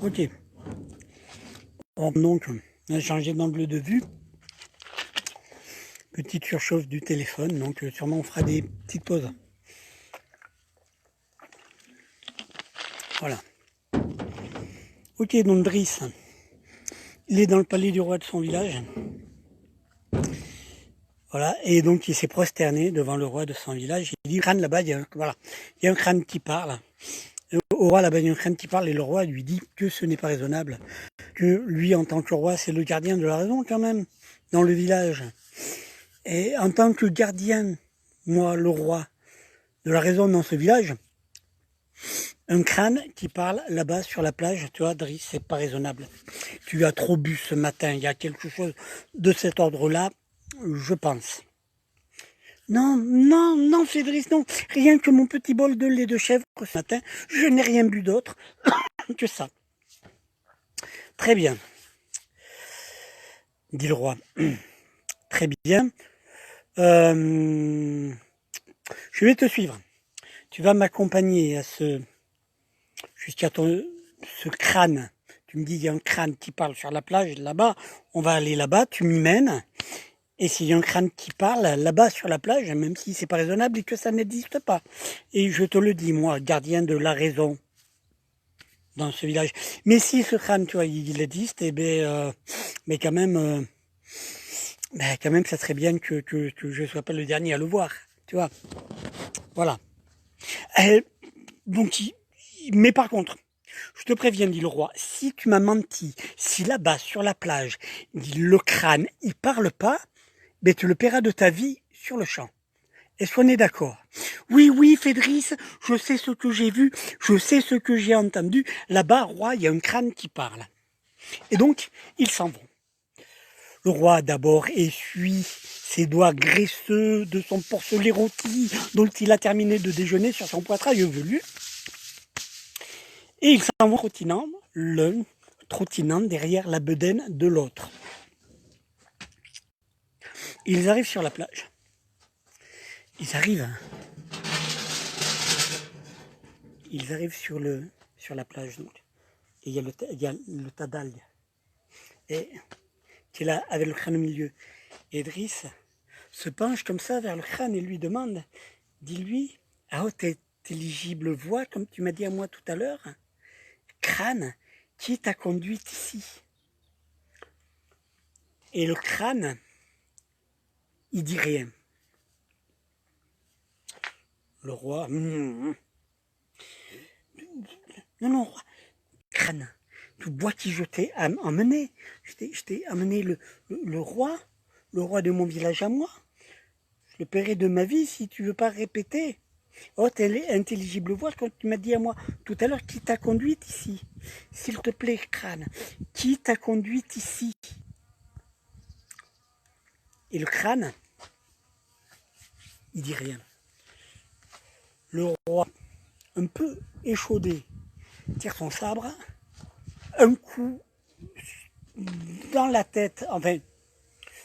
Ok. Donc, on a changé d'angle de vue. Petite surchauffe du téléphone, donc sûrement on fera des petites pauses. Voilà. Ok, donc Driss, il est dans le palais du roi de son village. Voilà, et donc il s'est prosterné devant le roi de son village. Il dit, crâne là-bas, il y a un crâne qui parle. Au roi là-bas, il y a un crâne qui parle, et le roi lui dit que ce n'est pas raisonnable. Que lui, en tant que roi, c'est le gardien de la raison quand même, dans le village. Et en tant que gardien, moi, le roi, de la raison dans ce village, un crâne qui parle là-bas sur la plage, tu vois, Driss, c'est pas raisonnable. Tu as trop bu ce matin, il y a quelque chose de cet ordre-là, je pense. Non, non, non, Cédric, non. Rien que mon petit bol de lait de chèvre ce matin, je n'ai rien bu d'autre que ça. Très bien, dit le roi. Très bien. Je vais te suivre. Tu vas m'accompagner à jusqu'à ce crâne. Tu me dis, il y a un crâne qui parle sur la plage, là-bas. On va aller là-bas, tu m'y mènes. Et s'il y a un crâne qui parle là-bas sur la plage, même si c'est pas raisonnable et que ça n'existe pas. Et je te le dis, moi, gardien de la raison dans ce village. Mais si ce crâne, tu vois, il existe, eh ben, mais quand même, ça serait bien que je sois pas le dernier à le voir, tu vois. Voilà. Donc, mais par contre, je te préviens, dit le roi, si tu m'as menti, si là-bas sur la plage, dit le crâne, il parle pas, ben tu le paieras de ta vie sur le champ. Est-ce qu'on est d'accord? Oui, oui, Fédrice, je sais ce que j'ai vu, je sais ce que j'ai entendu. Là-bas, roi, il y a un crâne qui parle. Et donc, ils s'en vont. Le roi d'abord essuie ses doigts graisseux de son porcelet rôti dont il a terminé de déjeuner sur son poitrail velu. Et ils s'en vont l'un trottinant derrière la bedaine de l'autre. Ils arrivent sur la plage. Ils arrivent sur la plage donc. Et il y a le tas d'algues. Et qui est là avec le crâne au milieu. Et Driss se penche comme ça vers le crâne et lui demande, dis-lui, à haute intelligible voix, comme tu m'as dit à moi tout à l'heure, crâne, qui t'a conduit ici? Et le crâne, il dit rien. Le roi, non, non, roi, crâne, tu bois qui je t'ai emmené. Je t'ai amené le roi de mon village à moi. Je le paierai de ma vie si tu veux pas répéter. Oh, telle intelligible voix, quand tu m'as dit à moi tout à l'heure, qui t'a conduite ici? S'il te plaît, crâne, qui t'a conduite ici? Et le crâne, il dit rien. Le roi, un peu échaudé, tire son sabre, un coup dans la tête, enfin,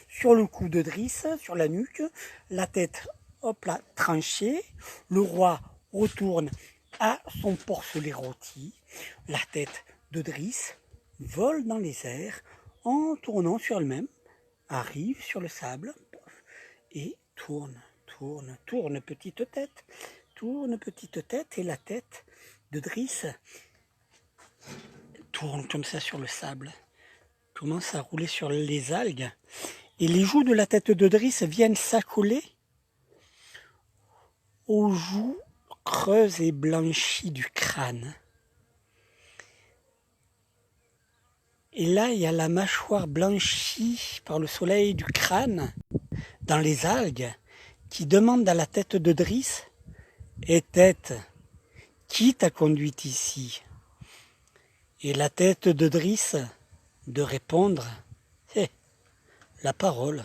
sur le cou de Driss, sur la nuque, la tête, hop là, tranchée. Le roi retourne à son porcelet rôti. La tête de Driss vole dans les airs en tournant sur elle-même, arrive sur le sable et tourne, petite tête. Tourne, petite tête, et la tête de Driss tourne comme ça sur le sable, commence à rouler sur les algues, et les joues de la tête de Driss viennent s'accoler aux joues creuses et blanchies du crâne. Et là, il y a la mâchoire blanchie par le soleil du crâne dans les algues qui demande à la tête de Driss, et tête, qui t'a conduite ici? Et la tête de Driss de répondre, la parole.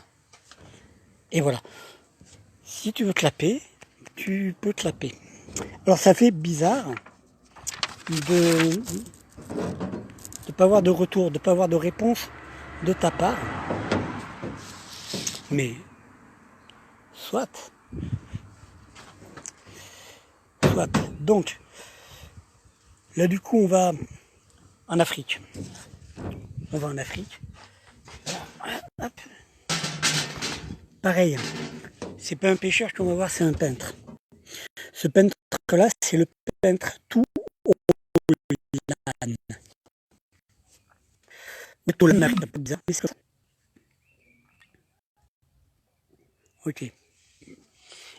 Et voilà. Si tu veux clapper, tu peux clapper. Alors ça fait bizarre de pas avoir de retour, de pas avoir de réponse de ta part. Mais soit. Donc, là du coup on va en Afrique. On va en Afrique. Hop. Pareil, c'est pas un pêcheur qu'on va voir, c'est un peintre. Ce peintre-là, c'est le peintre Toulan. Ok.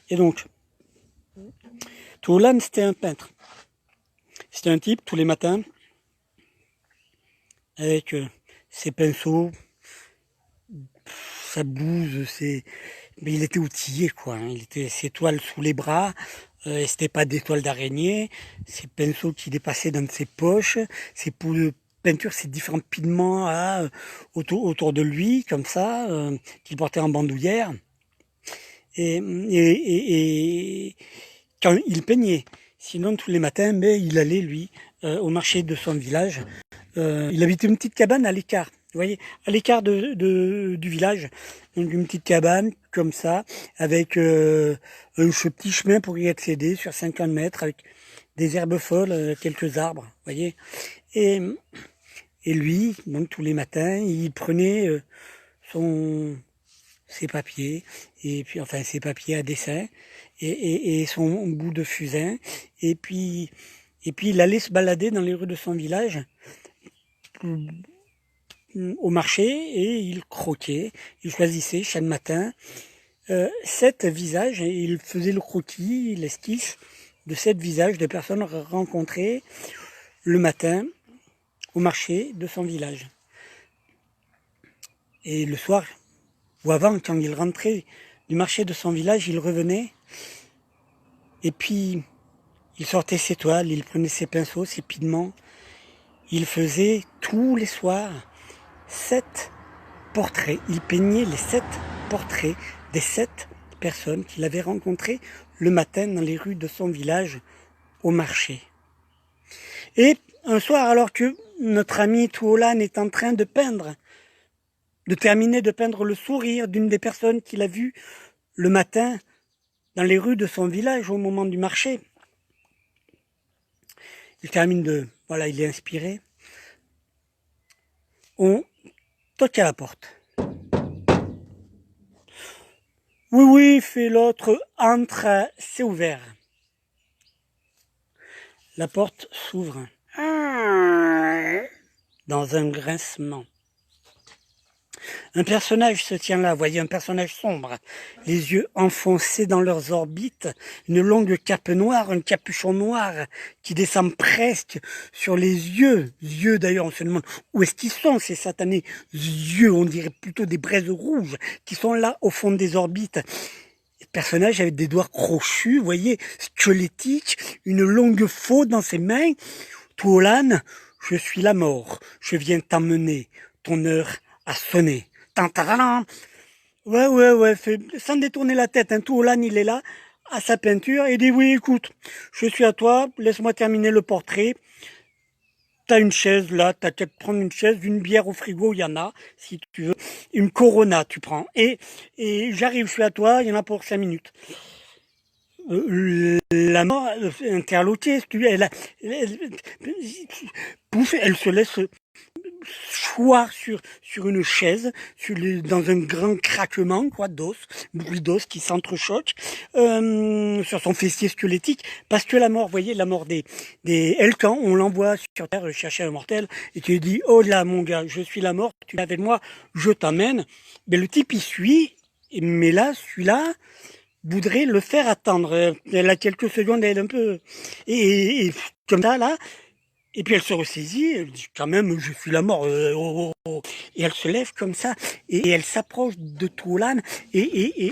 Et donc, Toulan, c'était un peintre. C'était un type, tous les matins, avec ses pinceaux, sa blouse, mais il était outillé, quoi. Hein. Il était ses toiles sous les bras, et c'était pas des toiles d'araignée, ses pinceaux qui dépassaient dans ses poches, ses poules de peinture, ses différents pigments autour de lui, comme ça, qu'il portait en bandoulière. Et quand il peignait, sinon tous les matins, mais il allait, lui, au marché de son village. Il habitait une petite cabane à l'écart. Vous voyez, à l'écart du village, donc une petite cabane comme ça, avec un petit chemin pour y accéder sur 50 mètres, avec des herbes folles, quelques arbres, vous voyez. Et lui, donc tous les matins, il prenait ses papiers, et puis enfin ses papiers à dessin, et son bout de fusain, et puis il allait se balader dans les rues de son village au marché et il croquait, il choisissait chaque matin 7 visages et il faisait le croquis, l'esquisse de 7 visages de personnes rencontrées le matin au marché de son village. Et le soir, ou avant, quand il rentrait du marché de son village, il revenait et puis il sortait ses toiles, il prenait ses pinceaux, ses pigments. Il faisait tous les soirs 7 portraits. Il peignait les 7 portraits des 7 personnes qu'il avait rencontrées le matin dans les rues de son village au marché. Et un soir, alors que notre ami Toulan est en train de terminer de peindre le sourire d'une des personnes qu'il a vues le matin dans les rues de son village au moment du marché, il termine voilà, il est inspiré. On toque à la porte. Oui, oui, fait l'autre, entre, c'est ouvert. La porte s'ouvre. Dans un grincement. Un personnage se tient là, voyez, un personnage sombre, les yeux enfoncés dans leurs orbites, une longue cape noire, un capuchon noir qui descend presque sur les yeux d'ailleurs, on se demande où est-ce qu'ils sont ces satanés yeux, on dirait plutôt des braises rouges qui sont là au fond des orbites. Le personnage avec des doigts crochus, vous voyez, squelettiques, une longue faux dans ses mains. Toulan, je suis la mort, je viens t'emmener, ton heure a sonné. Tantaran. Ouais, sans détourner la tête, hein. Toulan, il est là, à sa peinture, et il dit, oui, écoute, je suis à toi, laisse-moi terminer le portrait. T'as une chaise là, t'as qu'à prendre une chaise, une bière au frigo, il y en a, si tu veux. Une Corona, tu prends. Et j'arrive, je suis à toi, il y en a pour 5 minutes. La mort interloquée, elle se laisse choir sur une chaise, dans un grand craquement d'os, bruit d'os qui s'entrechoque, sur son fessier squelettique, parce que la mort, vous voyez, la mort des Elkans, on l'envoie sur Terre chercher un mortel, et tu lui dis, oh là mon gars, je suis la mort, tu es avec moi, je t'emmène. Mais le type il suit, mais là, celui-là voudrait le faire attendre. Elle a quelques secondes, elle est un peu... Et comme ça, là, et puis elle se ressaisit, elle dit quand même je suis la mort, et elle se lève comme ça, et elle s'approche de Toulan, et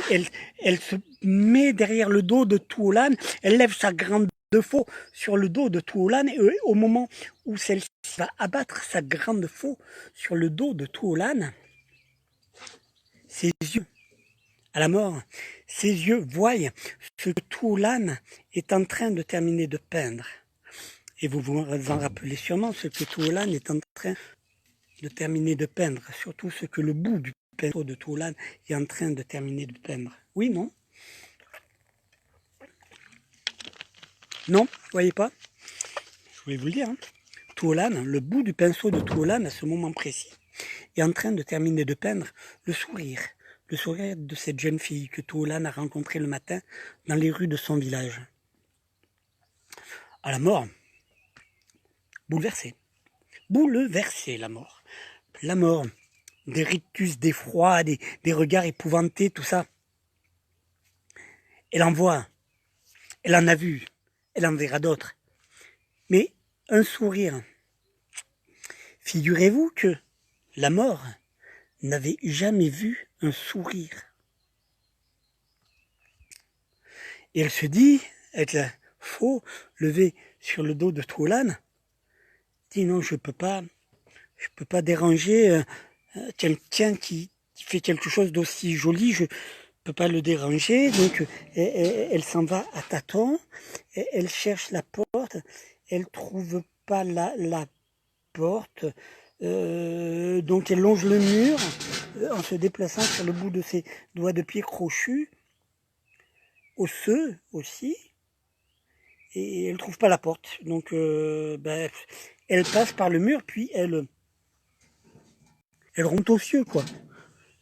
elle se met derrière le dos de Toulan, elle lève sa grande de faux sur le dos de Toulan, et au moment où celle-ci va abattre sa grande faux sur le dos de Toulan, ses yeux, à la mort, ses yeux voient ce que Toulan est en train de terminer de peindre. Et vous vous en rappelez sûrement ce que Toulan est en train de terminer de peindre, surtout ce que le bout du pinceau de Toulan est en train de terminer de peindre. Oui, non? Non, vous voyez pas? Je voulais vous le dire. Hein. Tuolan, le bout du pinceau de Tuolan, à ce moment précis, est en train de terminer de peindre le sourire de cette jeune fille que Tuolan a rencontrée le matin dans les rues de son village. À la mort, bouleversée la mort. La mort, des rictus, d'effroi, des regards épouvantés, tout ça. Elle en voit, elle en a vu, elle en verra d'autres. Mais un sourire. Figurez-vous que la mort n'avait jamais vu un sourire. Et elle se dit, avec la faux levée sur le dos de Tuolan, dit non, je peux pas déranger quelqu'un qui fait quelque chose d'aussi joli, je peux pas le déranger. Donc elle s'en va à tâtons, elle cherche la porte, elle trouve pas la porte, donc elle longe le mur en se déplaçant sur le bout de ses doigts de pied crochus, osseux aussi, et elle trouve pas la porte. Donc elle passe par le mur, puis elle remonte aux cieux, quoi,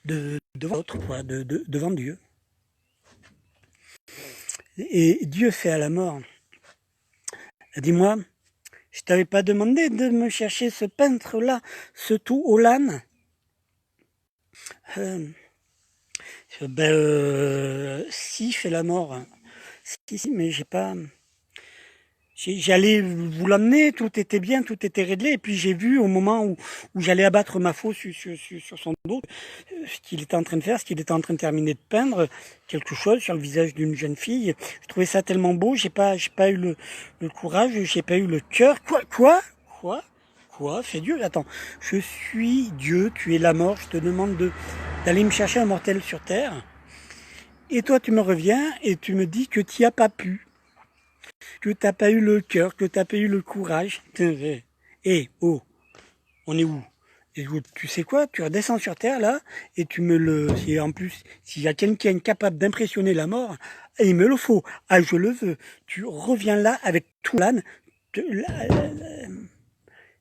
devant l'autre, quoi, devant Dieu. Et Dieu fait à la mort, dis-moi, je t'avais pas demandé de me chercher ce peintre-là, ce Tuolan. Si, fait la mort. Si, mais j'ai pas... J'allais vous l'amener, tout était bien, tout était réglé, et puis j'ai vu au moment où j'allais abattre ma faux sur son dos, ce qu'il était en train de faire, ce qu'il était en train de terminer de peindre, quelque chose sur le visage d'une jeune fille. Je trouvais ça tellement beau, j'ai pas eu le courage, j'ai pas eu le cœur. Quoi? Fais Dieu, attends. Je suis Dieu, tu es la mort, je te demande d'aller me chercher un mortel sur terre. Et toi, tu me reviens et tu me dis que tu n'y as pas pu. Que t'as pas eu le cœur, que t'as pas eu le courage. Oh, on est où? Écoute, tu sais quoi? Tu redescends sur terre là et tu me le. Si en plus, s'il y a quelqu'un capable d'impressionner la mort, il me le faut. Ah, je le veux. Tu reviens là avec tout l'âne.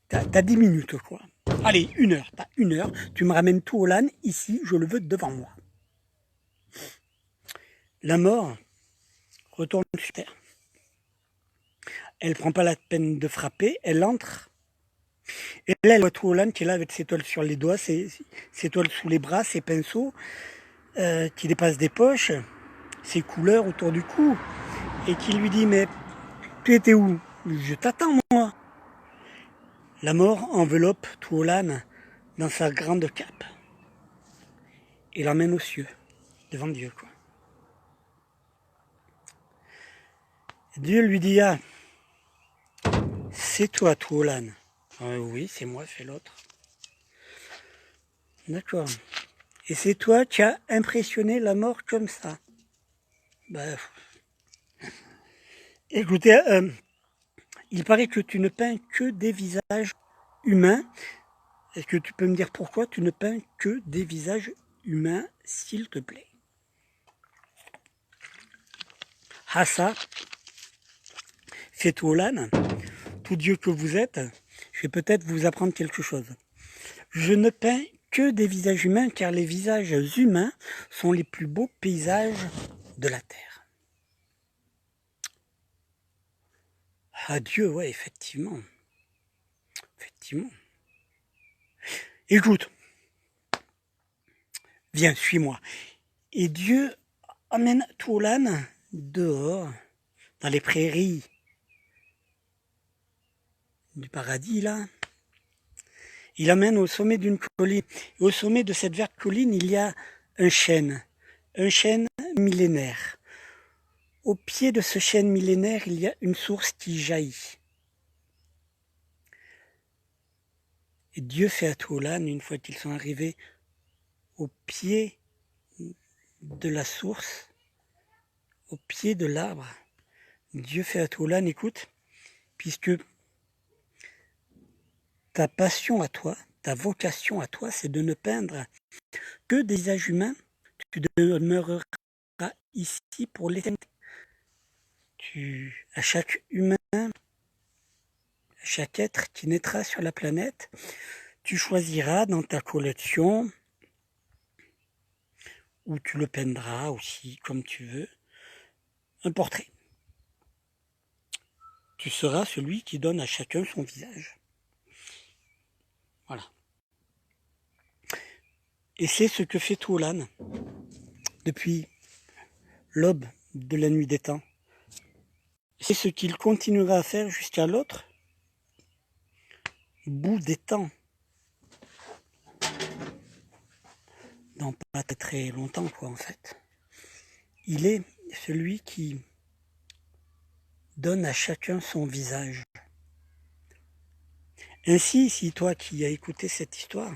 T'as 10 minutes quoi. Allez, 1 heure, pas 1 heure. Tu me ramènes tout au l'âne ici, je le veux devant moi. La mort retourne sur terre. Elle prend pas la peine de frapper, elle entre. Et là, elle voit Tuolan qui est là avec ses toiles sur les doigts, ses toiles sous les bras, ses pinceaux qui dépassent des poches, ses couleurs autour du cou, et qui lui dit, mais tu étais où? Je t'attends, moi. La mort enveloppe Tuolan dans sa grande cape et l'emmène aux cieux, devant Dieu, quoi. Dieu lui dit, ah, c'est toi, Tuolan. Oui, c'est moi, fait l'autre. D'accord. Et c'est toi qui as impressionné la mort comme ça. Écoutez, il paraît que tu ne peins que des visages humains. Est-ce que tu peux me dire pourquoi tu ne peins que des visages humains, s'il te plaît? Ah ça, fait Tuolan, tout Dieu que vous êtes, je vais peut-être vous apprendre quelque chose. Je ne peins que des visages humains car les visages humains sont les plus beaux paysages de la Terre. Ah Dieu, ouais, effectivement. Effectivement. Écoute, viens, suis-moi. Et Dieu amène Tuolan dehors, dans les prairies du paradis, là. Il amène au sommet d'une colline. Et au sommet de cette verte colline, il y a un chêne millénaire. Au pied de ce chêne millénaire, il y a une source qui jaillit. Et Dieu fait à Tuolan, une fois qu'ils sont arrivés au pied de la source, au pied de l'arbre, Dieu fait à Tuolan, écoute, puisque ta passion à toi, ta vocation à toi, c'est de ne peindre que des visages humains, tu demeureras ici pour l'éternité. À chaque chaque être qui naîtra sur la planète, tu choisiras dans ta collection, ou tu le peindras aussi comme tu veux, un portrait. Tu seras celui qui donne à chacun son visage. Voilà. Et c'est ce que fait Tuolan depuis l'aube de la nuit des temps. C'est ce qu'il continuera à faire jusqu'à l'autre bout des temps. Dans pas très longtemps, quoi, en fait. Il est celui qui donne à chacun son visage. Ainsi, si toi qui as écouté cette histoire,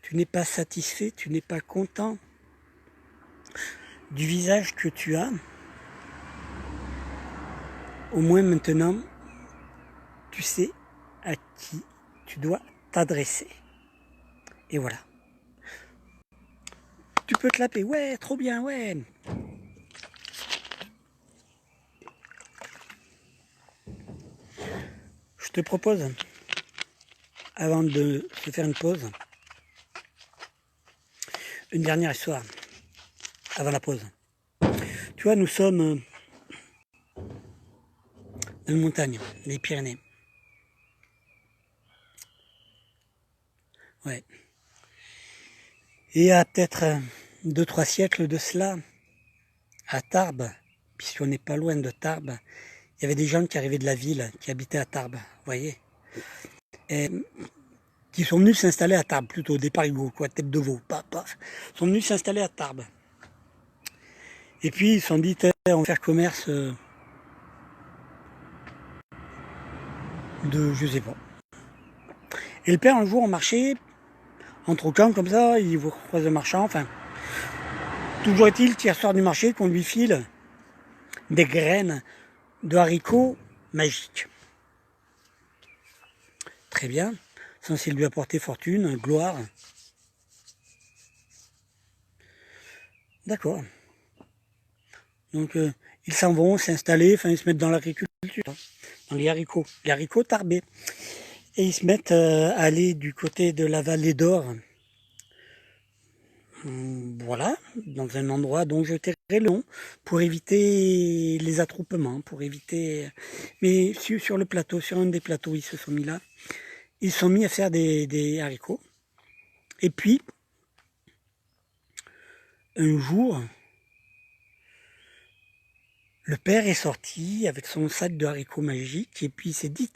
tu n'es pas satisfait, tu n'es pas content du visage que tu as, au moins maintenant, tu sais à qui tu dois t'adresser. Et voilà. Tu peux clapper, ouais, trop bien, ouais. Je te propose, avant de se faire une pause, une dernière histoire, avant la pause. Tu vois, nous sommes dans les montagnes, les Pyrénées. Ouais. Et il y a peut-être 2-3 siècles de cela, à Tarbes, puisqu'on n'est pas loin de Tarbes, il y avait des gens qui arrivaient de la ville, qui habitaient à Tarbes, vous voyez, et qui sont venus s'installer à Tarbes, plutôt des parigots, quoi, tête de veau, paf, paf, sont venus s'installer à Tarbes. Et puis ils se sont dit, on va faire commerce de, je sais pas. Et le père, un jour, on marchait, en troquant comme ça, il vous croise le marchand, enfin, toujours est-il qu'il ressort du marché, qu'on lui file des graines de haricots magiques. Très bien, censé lui apporter fortune, gloire. D'accord. Donc ils s'en vont s'installer, enfin ils se mettent dans l'agriculture, dans les haricots tarbés. Et ils se mettent à aller du côté de la vallée d'Or. Voilà, dans un endroit dont je tairai le nom, pour éviter les attroupements, pour éviter... Mais sur le plateau, sur un des plateaux, ils se sont mis là. Ils se sont mis à faire des haricots. Et puis, un jour, le père est sorti avec son sac de haricots magiques et puis il s'est dit,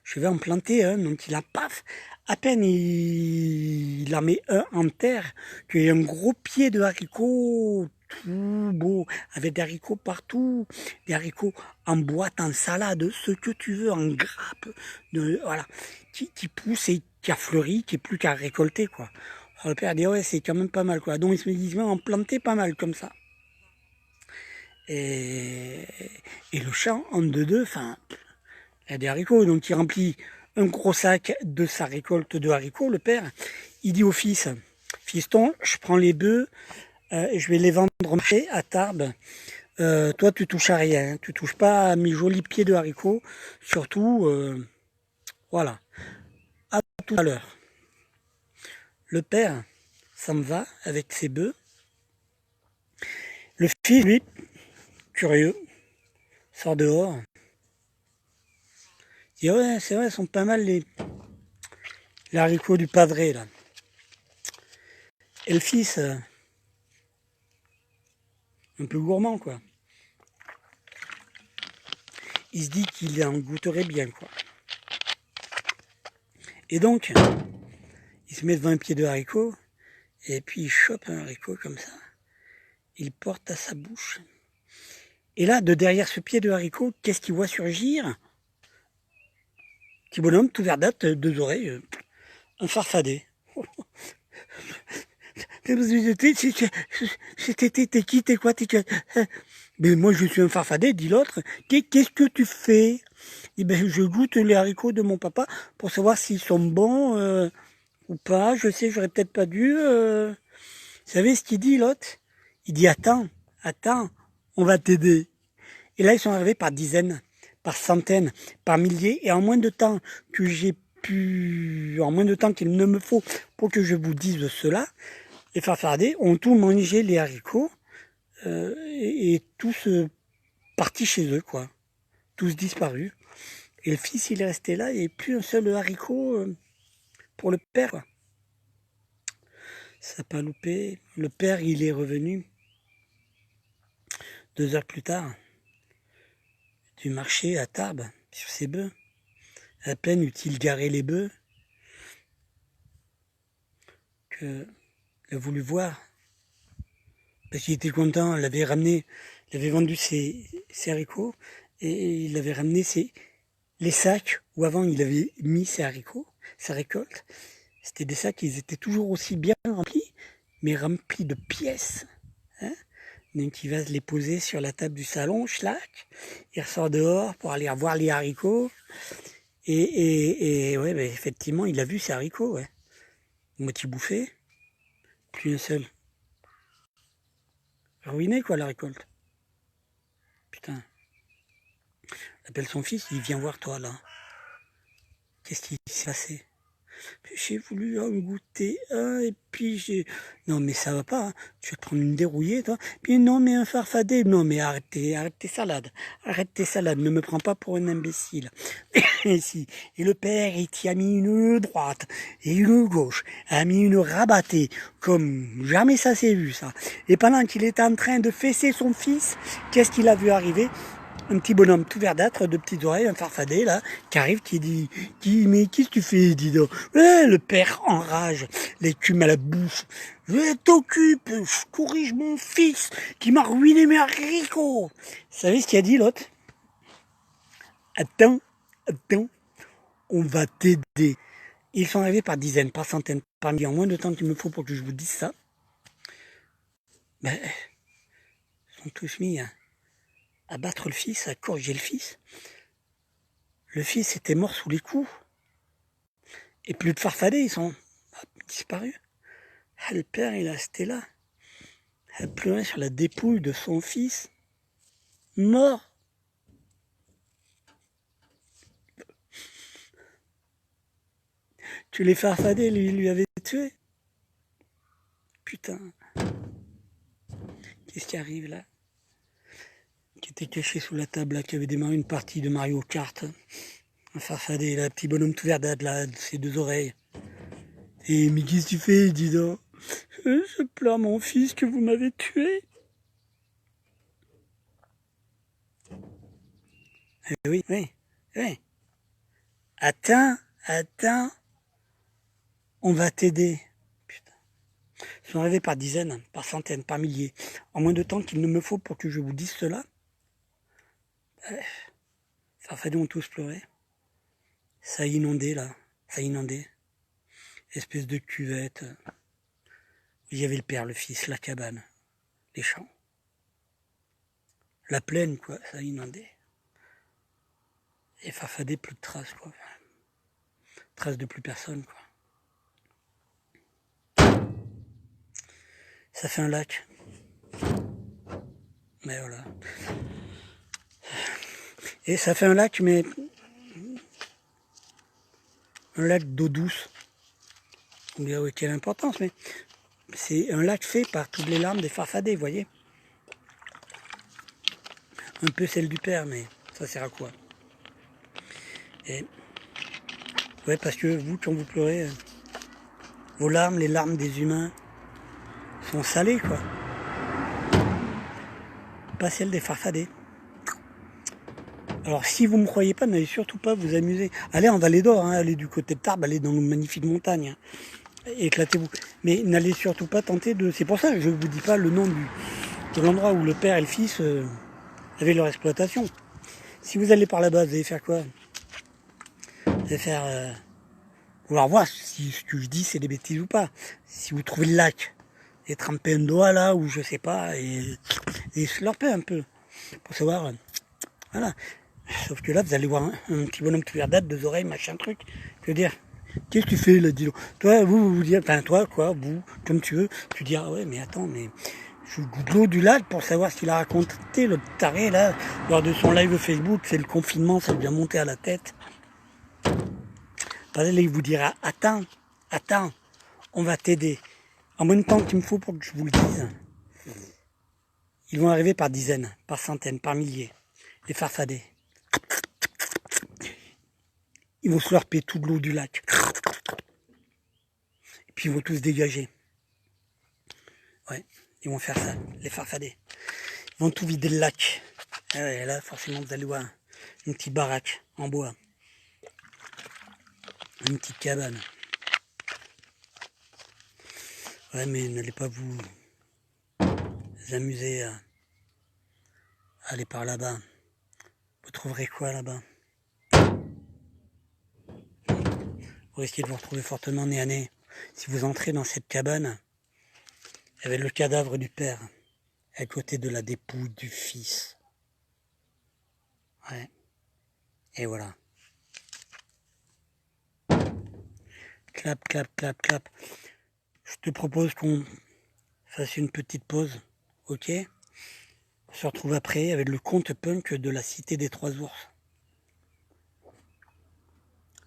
je vais en planter un. Donc il a paf, à peine il en met un en terre, qu'il y a un gros pied de haricots tout beau, avec des haricots partout, des haricots en boîte, en salade, ce que tu veux, en grappe, voilà, qui pousse et qui a fleuri, qui est plus qu'à récolter, quoi. Alors le père a dit, ouais, c'est quand même pas mal, quoi. Donc il se dit, en planter pas mal comme ça. Et le champ, en deux, enfin, il y a des haricots, donc il remplit un gros sac de sa récolte de haricots, le père. Il dit au fils, fiston, je prends les bœufs, je vais les vendre au marché à Tarbes. Toi, tu touches à rien, hein, tu touches pas à mes jolis pieds de haricots, surtout, voilà. À tout à l'heure. Le père s'en va avec ses bœufs. Le fils, lui, curieux, sort dehors. Il dit, ouais, c'est vrai, ils sont pas mal les haricots du Padré, là. Et le fils, un peu gourmand, quoi. Il se dit qu'il en goûterait bien, quoi. Et donc, il se met devant un pied de haricot, et puis il chope un haricot comme ça. Il porte à sa bouche. Et là, de derrière ce pied de haricot, qu'est-ce qu'il voit surgir? Petit bonhomme, tout verdâtre, deux oreilles, un farfadet. T'es qui, t'es quoi, mais moi je suis un farfadet, dit l'autre. Qu'est-ce que tu fais? Eh ben, je goûte les haricots de mon papa pour savoir s'ils sont bons ou pas. Je sais, j'aurais peut-être pas dû. Vous savez ce qu'il dit l'autre? Il dit attends, on va t'aider. Et là ils sont arrivés par dizaines, par centaines, par milliers, et en moins de temps que en moins de temps qu'il ne me faut pour que je vous dise cela, les farfadets ont tout mangé les haricots, et tous partis chez eux, quoi. Tous disparus. Et le fils, il est resté là, et plus un seul haricot pour le père, quoi. Ça n'a pas loupé. Le père, il est revenu 2 heures plus tard du marché à Tarbes, sur ses bœufs. À peine eut-il garé les bœufs qu'il a voulu voir. Parce qu'il était content, il avait ramené, il avait vendu ses haricots et il avait ramené les sacs où avant il avait mis ses haricots, sa récolte. C'était des sacs qui étaient toujours aussi bien remplis, mais remplis de pièces. Hein, donc il va les poser sur la table du salon, schlac, il ressort dehors pour aller voir les haricots. Et ouais, bah, effectivement, il a vu ses haricots, ouais. Moitié bouffé, plus un seul. Ruiné, quoi, la récolte. Putain. Il appelle son fils, il vient voir toi, là. Qu'est-ce qui s'est passé? J'ai voulu en goûter un, et puis j'ai... Non, mais ça va pas, hein. Tu vas te prendre une dérouillée, toi. Puis non, mais un farfadet. Non, mais arrête tes salades. Arrête tes salades, ne me prends pas pour un imbécile. Et si. Et le père, il t'y a mis une droite et une gauche, a mis une rabattée, comme jamais ça s'est vu, ça. Et pendant qu'il était en train de fesser son fils, qu'est-ce qu'il a vu arriver? Un petit bonhomme tout verdâtre, de petites oreilles, un farfadet, là, qui arrive, qui dit, mais qu'est-ce que tu fais, dis donc? Ouais, le père enrage, l'écume à la bouche. Je t'occupe, je corrige mon fils, qui m'a ruiné mes haricots. Vous savez ce qu'il a dit, l'autre? Attends, on va t'aider. Ils sont arrivés par dizaines, par centaines, par milliers, en moins de temps qu'il me faut pour que je vous dise ça. Ben, ils sont tous mis à battre le fils, à corriger le fils. Le fils était mort sous les coups. Et plus de farfadets, ils sont disparus. Le père, il est resté là. Elle pleurait sur la dépouille de son fils, mort. Tu les farfadets, lui avait tué. Putain. Qu'est-ce qui arrive là? Qui était caché sous la table, là, qui avait démarré une partie de Mario Kart. Un farfadet, là, petit bonhomme tout verdâtre, là, de ses 2 oreilles. Et mais qu'est-ce que tu fais, dis donc? Je pleure mon fils que vous m'avez tué. Oui. Attends, on va t'aider. Putain. Ils sont arrivés par dizaines, par centaines, par milliers. En moins de temps qu'il ne me faut pour que je vous dise cela. Farfadets ont tous pleuré. Ça a inondé, là. Ça a inondé. Espèce de cuvette. Il y avait le père, le fils, la cabane, les champs. La plaine, quoi, ça a inondé. Et farfadets, plus de traces, quoi. Traces de plus personne, quoi. Ça fait un lac. Mais voilà. Et ça fait un lac, mais un lac d'eau douce. On dirait, oui, quelle importance, mais c'est un lac fait par toutes les larmes des farfadets, vous voyez. Un peu celle du père, mais ça sert à quoi? Et ouais, parce que vous, quand vous pleurez, vos larmes, les larmes des humains, sont salées, quoi. Pas celles des farfadets. Alors, si vous ne me croyez pas, n'allez surtout pas vous amuser. Allez en Vallée d'Or, hein, allez du côté de Tarbes, allez dans une magnifique montagne. Hein. Éclatez-vous. Mais n'allez surtout pas tenter de... C'est pour ça que je ne vous dis pas le nom de l'endroit où le père et le fils avaient leur exploitation. Si vous allez par là-bas, vous allez faire quoi? Vous allez faire... vouloir voir si ce que je dis, c'est des bêtises ou pas. Si vous trouvez le lac, et tremper un doigt là, ou je sais pas, et slurper un peu, pour savoir... voilà. Sauf que là, vous allez voir un petit bonhomme tout verdâtre, 2 oreilles, machin truc. Je veux dire, qu'est-ce que tu fais là, dis donc? Toi, vous dites, enfin toi, quoi, vous, comme tu veux, tu dis, ah ouais, mais attends, mais Je goûte l'eau du lac pour savoir ce qu'il a raconté, le taré, là, lors de son live Facebook. C'est le confinement, ça lui a monté à la tête. Là, il vous dira, attends, on va t'aider. En même temps qu'il me faut pour que je vous le dise. Ils vont arriver par dizaines, par centaines, par milliers. Les farfadets. Ils vont slurper toute l'eau du lac. Et puis ils vont tous dégager. Ouais, ils vont faire ça, les farfadets. Ils vont tout vider le lac. Et ouais, là, forcément, vous allez voir une petite baraque en bois. Une petite cabane. Ouais, mais n'allez pas vous amuser à aller par là-bas. Vous trouverez quoi là-bas? Vous risquez de vous retrouver fortement nez à nez. Si vous entrez dans cette cabane, il y avait le cadavre du père, à côté de la dépouille du fils. Ouais. Et voilà. Clap, clap, clap, clap. Je te propose qu'on fasse une petite pause, ok? On se retrouve après avec le conte punk de la Cité des Trois Ours.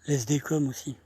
Les SDCOM aussi.